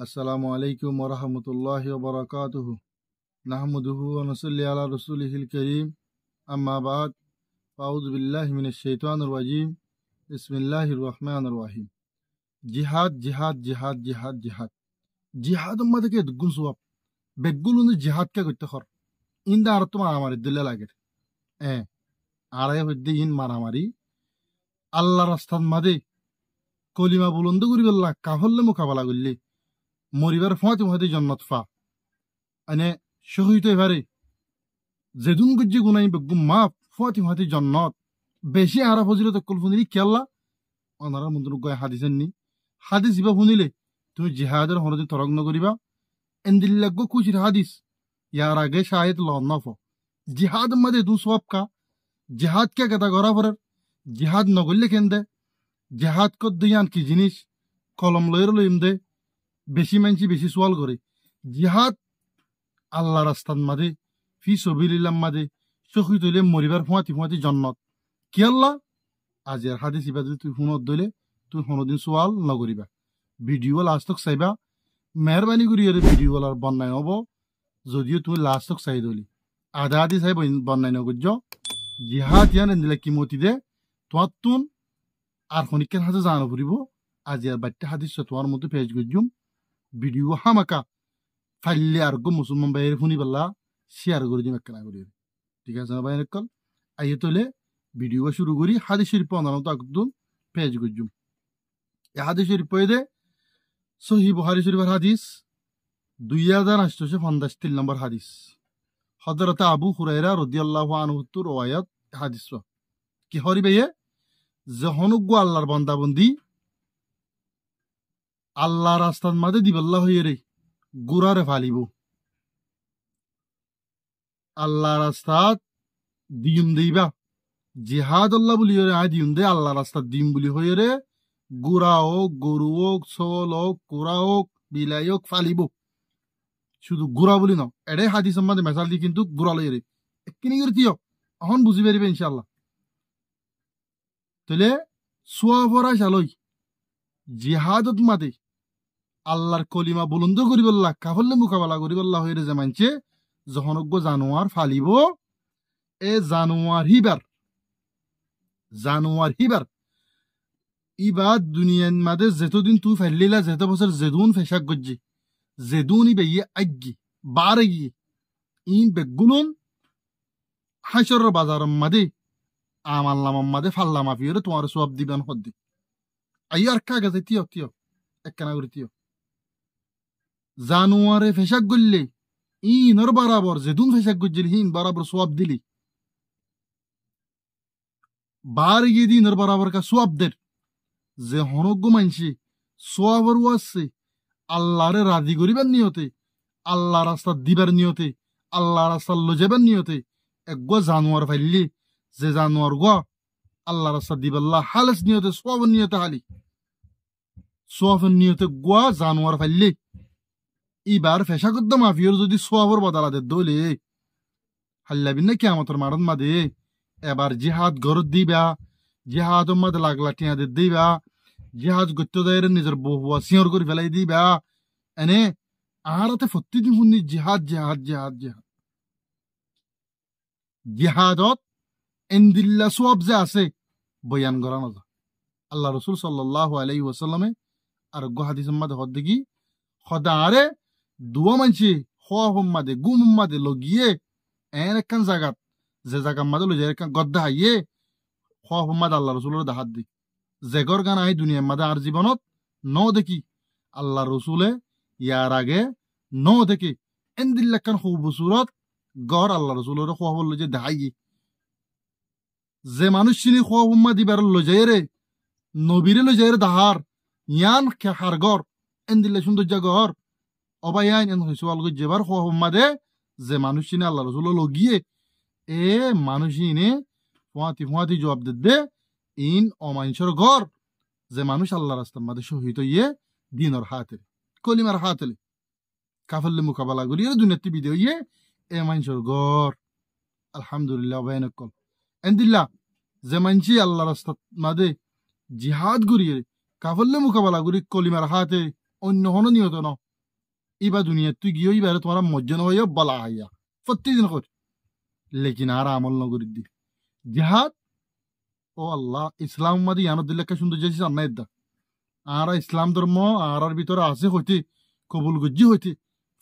আসসালামু আলাইকুম ওয়া রাহমাতুল্লাহি ওয়া বারাকাতুহু নাহমাদুহু ওয়া নুসাল্লি আলা রাসূলিহিল কারীম আম্মা বাদ আউযু বিল্লাহি মিনাশ শাইতানির রাজীম বিসমিল্লাহির রহমানির রহিম জিহাদ জিহাদ জিহাদ জিহাদ জিহাদ জিহাদ উম্মাদকে দুগুন সওয়াব বেগুলুন জিহাদ কে করতে খর ইন্দা আর তোমার আমার দিলে লাগে আরে হইতে ইন মারামারি আল্লাহ রাস্তার মাদে কলিমা বুলন্দ করি বললা কাফলে মোকাবেলা করলি মরিবার ফাঁতি মহাদি জন্নত ফা আনে শহীদ এবারে যেদুন গজ্জি গুনাই বেগুম মাফ ফাঁতি মহাদি জন্নত বেশি আরা ফজিলত কল ফুনিলি কেল্লা অনারা মন্দির গয় হাদিসেন নি হাদিস ইবা ফুনিলে তুমি জিহাদের হরদি তরগ্ন করিবা এন্দিল্লাগ কুচির হাদিস ইয়ার আগে শাহেদ লন্নফ জিহাদ মাদে দু সওয়াব কা জিহাদ কে কথা করা পরের জিহাদ নগরলে কেন্দে জিহাদ কর দিয়ান কি জিনিস কলম লয়ের লইম দে বেশি মানছি বেশি সোয়াল করে জিহাদ আল্লাহ রাস্তার মাদে ফি সবিলিল্লাহ মাদে শহীদ হইলে মরিবার ফুয়াতি ফুয়াতি জন্নত কি আল্লাহ আজের হাদিস ইবা যদি তুই শুনত দইলে তুই কোনোদিন সোয়াল নকরিবা ভিডিও লাস্টক চাইবা মেহরবানি করি ভিডিওলার বন্যায় হব যদিও তুমি লাস্টক চাই দলি আধা আধি চাই বন্যায় নগর্য জিহাদ ইয়ান এনে কিমতি দে তোমার তুন আর খনিকের হাতে জানো ফুরিব আজি আর বাচ্চা হাদিস তোমার মতো পেজ গজ্জুম ভিডিও হামাকা ফাইলে আর গো মুসলমান বাইরে শুনি পাল্লা শেয়ার করে দিম একটা করি ঠিক আছে না বাইরে কল আইয়ে তোলে ভিডিও শুরু করি হাদিস শরীফ অনানত একদম পেজ গজ্জুম এই হাদিস শরীফ পয়ে দে সহি বুখারী শরীফের হাদিস 2853 নম্বর হাদিস হযরত আবু হুরায়রা রাদিয়াল্লাহু আনহু রওয়ায়াত হাদিস কি হরিবে যে হনুগ্য আল্লাহর বান্দাবন্দি আল্লাহ রাস্তার মাঝে দিবাল্লা হইয়ে রে গুড়ারে ফালিব আল্লাহ রাস্তাত দিম দিবা জিহাদ আল্লাহ বলি দিম দে আল্লাহ রাস্তার দিম বলি হইয়ে রে গুড়া হোক গরু হোক চল হোক কুড়া হোক বিলাই হোক ফালিব শুধু গুড়া বলি ন এটাই হাদিস মাঝে মেসাল দি কিন্তু গুড়া লইয়ে রে এক্ষিনি করে দিও এখন বুঝি পারিবে ইনশাল্লাহ তাহলে সোয়া ভরা চালই জিহাদত মাদে আল্লাহর কলিমা বুলন্দ করি বললা কাফলে মোকাবেলা করি বললা হয়ে যে মানছে যখনজ্ঞ জানোয়ার ফালিব এ জানোয়ার হিবার ইবাদ দুনিয়ার মাদে যেতদিন তুই ফাইলিলা যেত বছর যেদুন ফেসাক গজ্জি যেদুন ই বেয়ে আগ্গি বারে গিয়ে ইন বেগুলুন হাসর বাজার মাদে আমাল্লাম মাদে ফাল্লা মাফিয়ে তোমার সব দিবেন হদ্দি আই আর কা গেছে তিয় একখানা করে তিয় জানুয়ারে ফেসাক গললে ইনর বরাবর যেদুন ফেসাক গজ্জিল হিন বরাবর সব দিলি বার গিয়ে দিনর বরাবর কা সব দের যে হনজ্ঞ মানসি সোয়াবর আছে আল্লাহরে রাজি করিবার নিয়তে আল্লাহ রাস্তা দিবার নিয়তে আল্লাহ রাস্তা লজাবার নিয়তে এক জানুয়ার ফাইলি যে জানুয়ার আল্লাহ রাস্তা দিবাল্লা হালেস নিয়তে সোয়াবর নিয়তে হালি সোয়াবের নিয়তে জানুয়ার ফাইলি এবার ফেসা করতে মাফিয়র যদি সোয়াবর বদলাতে দলে হাল্লাবিন না কিয়ামতের মারণ মাদে এবার জিহাদ গরত দিবা জিহাদ মাদে লাগলা টিয়াদের দিবা জিহাদ গত্য দায়ের নিজের বহুয়া সিয়র করে ফেলাই দিবা এনে আহারাতে প্রতিদিন শুনি জিহাদ জিহাদ জিহাদ জিহাদ জিহাদত এন্দিল্লা সোয়াব যে আছে বয়ান করা না আল্লাহ রসুল সাল্লাল্লাহু আলাইহি ওয়াসাল্লামে আর হাদিস মাদে হদ দেখি খদারে দুয়া মানছি খোয়া মাদে গুম মাদে লগিয়ে এন একখান জায়গাত যে জায়গা মাদে লই যায় একখান গদ্দা হাইয়ে খোয়া মাদে আল্লাহ রসুলের দাহাত দি জেগর গান আই দুনিয়ার মাদে আর জীবনত ন দেখি আল্লাহ রসুলে ইয়ার আগে ন দেখি এন্দিল্লাখান হৌ বছরত গড় আল্লাহ রসুলের খোয়া বললো যে দেখাই যে মানুষ চিনি খোয়া হুম্মা দিবার লই যায় রে নবীরে লই যায় রে দাহার ইয়ান হার গড় এন্দিল্লা সৌন্দর্য গড় অবায়ান এন হইছে আলগ যেবার খোয়া হুম্মা দে যে মানুষ চিনি আল্লাহ রসুলের লগিয়ে এ মানুষ ইনে ফুয়াতি জবাব দে ইন অমাইনসর ঘর যে মানুষ আল্লাহ রাস্তার মাঝে শহীদ হইয়ে দিনর হাতে কলিমার হাতে কাফলে মোকাবেলা করি দুনিয়াতে বিদে হইয়ে এ মাইনসর ঘর আলহামদুলিল্লাহ বাইনকল এন্দিল্লা যে মানছি আল্লাহ রাস্তার মাঝে জিহাদ করিয়ে কাফলে মোকাবেলা করি কলিমার হাতে অন্য হন নিহত ন ইবা দুনিয়া তুই গিয়ে ইবারে তোমার মজ্জন হইয়া বলা হাইয়া প্রতিদিন কর লেকিন আর আমল নগরী দি জিহাদ ও আল্লাহ ইসলাম মাদি ইয়ানো দিলে একটা সুন্দর যাইছি আন্না ইদ্দা আর ইসলাম ধর্ম আর ভিতরে আছে হইতে কবুল গজ্জি হইতে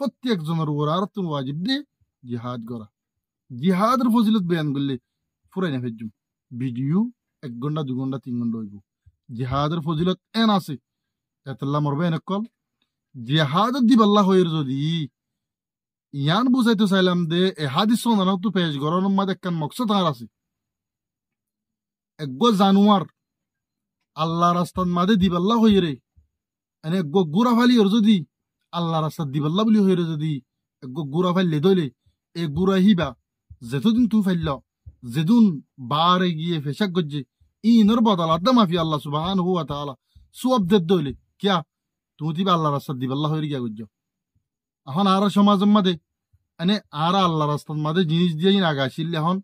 প্রত্যেকজনের উপর আর তুমি ওয়াজিব দি জিহাদ করা জিহাদের ফজিলত বয়ান করলে ফুরাই না ফেজুম ভিডিও 1 ঘন্টা 2 ঘন্টা 3 ঘন্টা হইব জিহাদের ফজিলত এন আছে এতলা মরবে এনেকল জিহাদ দিবাল্লাহ হইর যদি ইয়ান বুঝাইতে চাইলাম দে এ হাদিস না তো পেশ গরনের মাঝে একখান মকসদ আর আছে এগো জানুয়ার আল্লাহ রাস্তার মাঝে দিবাল্লাহ হইরে এনে এগো গুড়া ফালি ওর যদি আল্লাহ রাস্তার দিবাল্লাহ বলি হইরে যদি এগো গুড়া ফাইলে দইলে এ গুড়া হিবা যেতদিন তুই ফাইল যেদিন বারে গিয়ে ফেসাক গজ্জে ইনর বদলাত মাফি আল্লাহ সুবহানাহু ওয়া তাআলা সওয়াব দে দইলে কিয়া তুমি দিবা আল্লাহ রাস্তার দিবাল্লাহ হইরে গিয়া গজ্জ এখন আর সমাজের মাঝে এনে আর আল্লাহ রাস্তার মাঝে জিনিস দিয়ে আগাছিল এখন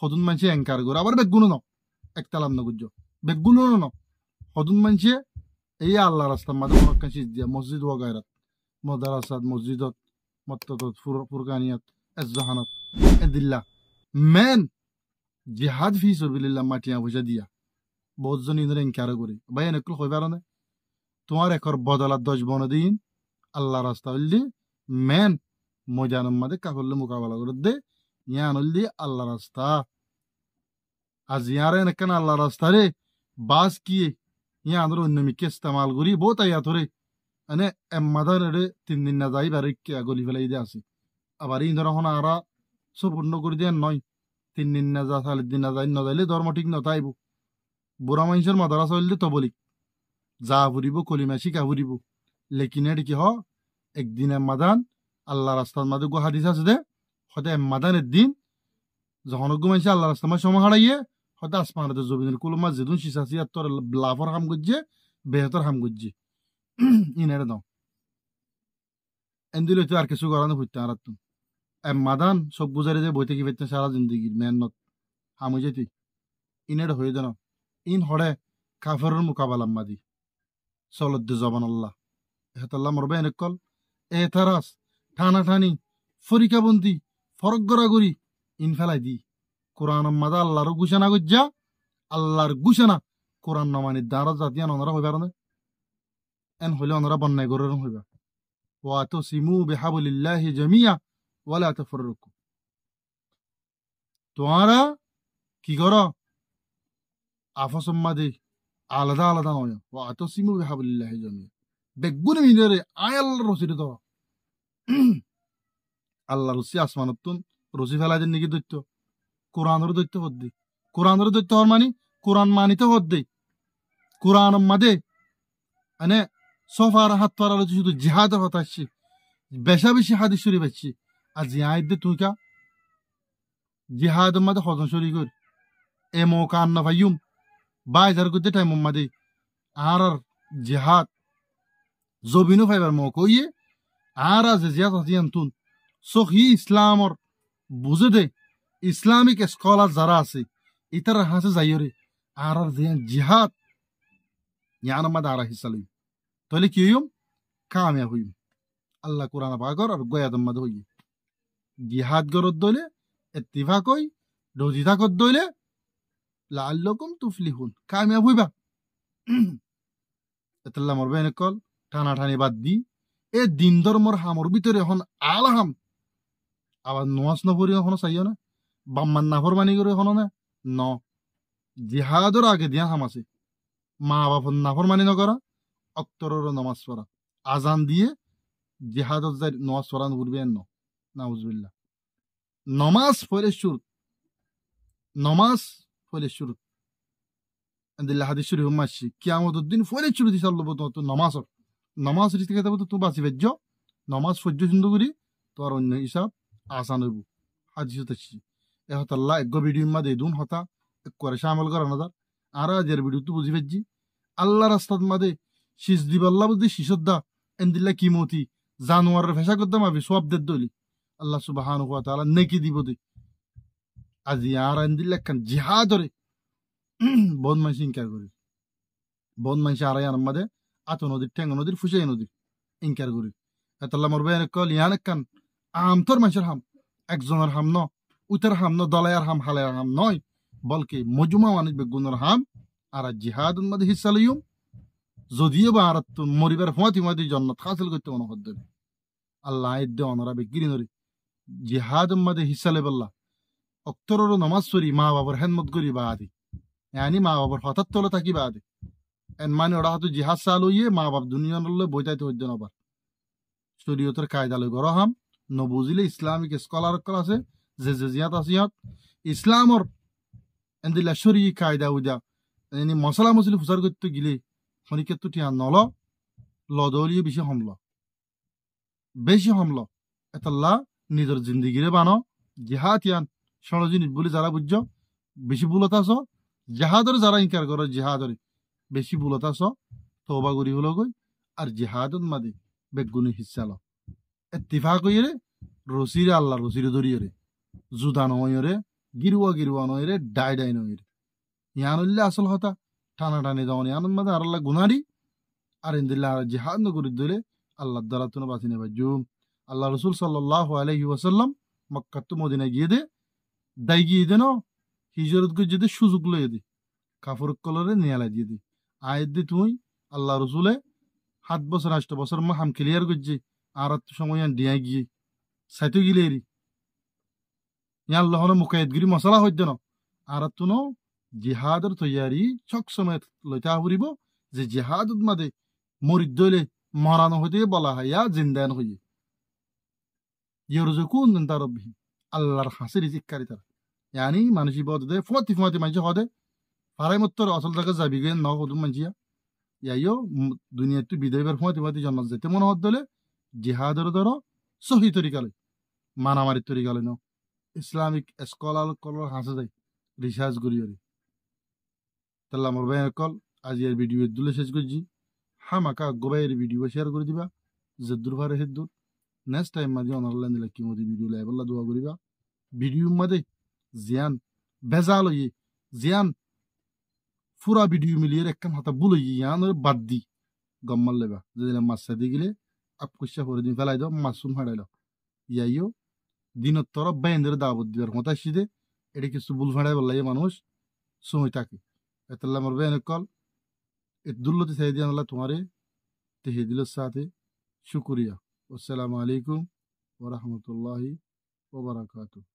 সদুন মানুষে এঙ্কার করে আবার বেগুনো ন একতালাম না বুঝছো বেগুনো ন সদুন মানুষে এই আল্লাহ রাস্তার মাঝে মক্কা সিজ দিয়া মসজিদ ওয়াগায়রাত মদারাসাত মসজিদত মত্তত ফুরকানিয়াত এজহানাত এদিল্লা মেন জিহাদ ফি সাবিলিল্লাহ মাটিয়া পয়সা দিয়া বহুতজন ইনরে এঙ্কার করে ভাই এনেকুল হই পারো না তোমার একর বদলা 10 বন দিন আল্লাহ রাস্তা হইলি মেন ময়দানের মাঝে কাফেরলে মোকাবেলা করে দে ইয়ান হইলি আল্লাহ রাস্তা আজ ইয়ারে নেকেন আল্লাহ রাস্তা রে বাস কিয়ে ইয়ান অন্য মিকে ইস্তেমাল করি বহুত আয়াত রে মানে এম্মাদান রে 3 দিন না যাই বারে কে গলি ফেলাই দে আছে আবার ইন ধর হন আরা সম্পূর্ণ করে দেন নয় 3 দিন না যা 4 দিন না যাই না যাইলে ধর্ম ঠিক না তাইব বুড়া মানুষের মাদ্রাসা হইলে তো বলি যা ফুরিব কলিমা শিখা ফুরিব লেকিন এর কি হ একদিন মাদান আল্লাহ রাস্তার মাঝে গো হাদিস আছে দে হতে মাদানের দিন যখন ঘুমাইছে আল্লাহ রাস্তার মাঝে সময় হারাইয়ে হতে আসমানতে জবিনের কুলমা যেদিন শিশাসিয়াত তোর লাফর হাম গজ্জে বেহতর হাম গজ্জে ইনারে দাও এন্দিল হইতে আর কিছু করানো হইতে আর তুমি মাদান সব গুজারে যে বইতে কি পেতে সারা জিন্দগির মেহনত হামু যেতি ইনারে হয়ে দেন ইন হরে কাফেরের মোকাবেলা মাদি চলত দে জবান আল্লাহ হেতাল্লাহ মরবে এনেকল এতারাস টানাটানি ফরিকাবন্দি ফরক গড়াগড়ি ইন ফেলাই দি কোরআন মাদা আল্লাহর ঘোষণা গজ্জা আল্লাহর ঘোষণা কোরআন নামানি দাঁড়া জাতিয়ান ওনারা হইবার না এন হইলে ওনারা বন্যায় গরের হইবা ওয়াতাসিমু বিহাবলিল্লাহি জামিয়া ওয়ালা তাফাররাকু তোমরা কি করো আফসম মাদে আলাদা আলাদা নয় ওয়াতাসিমু বিহাবলিল্লাহি জামিয়া বেগুনে মিনরে আয়াল্লাহর রসিদ তো আল্লাহ রসি আসমানতুন রসি ফেলাই দেন নাকি দৈত্য কোরআনের দৈত্য হদ্দি কোরআনের দৈত্য হর মানি কোরআন মানিতে হদ্দি কোরআন মাদে মানে সফার হাত পার শুধু জিহাদের কথা আসছে বেশা বেশি হাদিস শরীফ আসছে আর জিহাদ দে তুই কা জিহাদ মাদে হজন শরীফ কর এ মৌকা আন্না ভাইয়ুম বাইজার করতে টাইম মাদে আর জিহাদ জবিনও ফাইবার মৌকা ইয়ে আর আজ জিয়াদ হাতিয়ান তুন সহি ইসলামর বুঝে দে ইসলামিক স্কলার যারা আছে ইতার হাসে যাইরে আর জিহাদ ইয়ান মাদে আর হিসালই তাহলে কি হইম কামিয়াব হইম আল্লাহ কোরআন পাকর আর গয়াদম মাদে হইয়ে জিহাদ গরত দইলে ইত্তিফাক হই রজিতা কর দইলে লাআল্লাকুম তুফলিহুন কামিয়াব হইবা এতলা মরবে এনেকল টানা টানি বাদ দি এ দিন ধর্মর হামর ভিতরে এখন আলহাম আবার নোয়াজ নপরি এখনো চাইও না বাম্মান নাফর মানি করে এখনো না ন জিহাদর আগে দিয়া হাম আছে মা বাপর নাফর মানি নকরা অক্তরের নমাজ পড়া আজান দিয়ে জিহাদত যাই নমাজ পড়ানো করবে ন নাউজুবিল্লাহ নমাজ পড়ে শুরু নমাজ পড়ে শুরু আদিল্লাহ হাদিস শরীফ মাসি কিয়ামতের দিন পড়ে শুরু দিছে আল্লাহ তো নমাজর নমাজ রিতে কথা তো বাঁচি বেজ্জ নমাজ ফজ্জ সুন্দর করি তোর অন্য হিসাব আসান হইব হাদিসত আসছি এ হত আল্লাহ এক ভিডিও মা দে দুন হতা করে শামিল করা না আর আজের ভিডিও তো বুঝি বেজ্জি আল্লাহ রাস্তাত মাদে শীষ দিব আল্লাহ বুঝি শীষদ্দা এন্দিল্লা কিমতি জানোয়ারের ফেসা করতে মাবি সব দে দলি আল্লাহ সুবহানাহু ওয়া তাআলা নেকি দিব দে আজি আর এন্দিল্লা কান জিহাদরে বন মানসি ইনকার করি বন মানসি আর ইয়ার মাদে আতো নদীর ঠেঙ্গ নদীর ফুসাই নদীর ইনকার করি এতলা মরবে কল ইয়ান কান আমতর মানুষের হাম একজনের হাম ন উইতার হাম ন দলায়ার হাম হালায়ার হাম নয় বলকে মজুমা মানুষ বেগুনের হাম আর জিহাদ মধ্যে হিস্সা লইম যদিও বা আর মরিবার হুঁয়াতি হুঁয়াতি জন্নত হাসিল করতে অনুভব দেবে আল্লাহ এদ্দে অনরা বেগিরি নরি জিহাদ মধ্যে হিস্সা লেবল্লা অক্তরর নমাজ সরি মা বাবার হেনমত করি বা আদি ইয়ানি মা বাবার হঠাৎ তলে থাকি বা আদি এন মানে ওরা হয়তো জিহাদ চালু ইয়ে মা বাপ দুনিয়ার বইতাইতে হইতে নবার শরীয়তের কায়দা লই গর হাম নবুজিলে ইসলামিক স্কলার আছে যে জিয়াত আসিয়াত ইসলামর এন্দিলা শরী কায়দা উদা এনি মশলা মশলি ফুসার করতে গিলে খনিকে তো টিয়া নল লদলিয়ে বেশি হমল এতল্লা নিজের জিন্দিগিরে বানো জিহাদ ইয়ান ষড়জিনিস বলে যারা বুঝছ বেশি ভুলত আস জাহাদরে যারা ইনকার করো জিহাদরে বেশি ভুলত আস তওবা করি হলো গই আর জিহাদত মাদে বেগুনি হিসাল ইত্তিফাক হইরে রসিরে আল্লাহ রসিরে ধরিয়ে জুদা নয়রে গিরুয়া নয়রে ডাই নয়রে ইয়ান হইলে আসল হতা টানা টানি দেওয়ানি আনন্দ মাদে আর আল্লাহ গুনারি আর ইন্দিল্লা জিহাদ নগরী ধরে আল্লাহ দ্বারা তুনো বাঁচি নেবা জুম আল্লাহ রসুল সাল্লাল্লাহু আলাইহি ওয়াসাল্লাম মক্কাত মদিনা গিয়ে দে দাই গিয়ে দে ন হিজরত করে যেতে সুযোগ লইয়ে দে কাফর কলরে নিয়ালা দিয়ে দে আয়ের দি তুই আল্লাহ রসুলে 7 বছর 8 বছর মা হাম ক্লিয়ার করছে আর সময় ডিয়া গিয়ে সাইতো গিলে এরি ইয়ান লহন মুকায়েদগিরি মশলা হইতে ন আর তুনো জিহাদর তৈয়ারি চক সময় লইতে আহরিব যে জিহাদত মাদে মরিদ দইলে মরানো হইতে বলা হয় ইয়া জিন্দান হইয়ে ইয়রজুকুন তার রব্বিহি আল্লাহর হাসির জিক্কারি তারা ইয়ানি মানুষই বদ দে ফতি মানুষ হদে ফারাই মত্তর আসল জায়গা যাবি গে ন হদুম মানজিয়া ইয়াইও দুনিয়াতে বিদায়বার ফতি জন্ম যেতে মনে হদ দলে জিহাদর ধরো সহি তরিকালে মারামারির তরিকালে ন ইসলামিক স্কলার কলর হাসে যায় রিসার্চ করিয়রি তাহলে আমার ভাই কল আজ এর ভিডিও দুলে শেষ করছি হামাকা গোবাইয়ের ভিডিও শেয়ার করে দিবা জেদ্দুর ভারে হেদ্দুর নেক্সট টাইম মাঝে অনলাইন দিলে কি মতো ভিডিও লাইবল্লা দোয়া করিবা ভিডিও মাঝে জিয়ান বেজাল হইয়ে জিয়ান পুরা ভিডিও মিলিয়ে একখান হাতা বুল হইয়ে ইয়ান বাদ দি গম্মাল লেবা যদি মাছ সাদি গেলে আপকুশা করে দিন ফেলাই দাও মাছুম হারাইল ইয়াইও দিনের তরফ বাইন্দের দাবত দিবার মতো আসিদে এটা কিছু বুল ফাড়াই বললাই মানুষ সময় থাকে এতলা আমার বেন কল দুল্লতি চাই দিয়ে আনলা তোমারে তেহেদিলের সাথে শুক্রিয়া আসসালামু আলাইকুম ওয়া রাহমাতুল্লাহি ওয়া বারাকাতুহু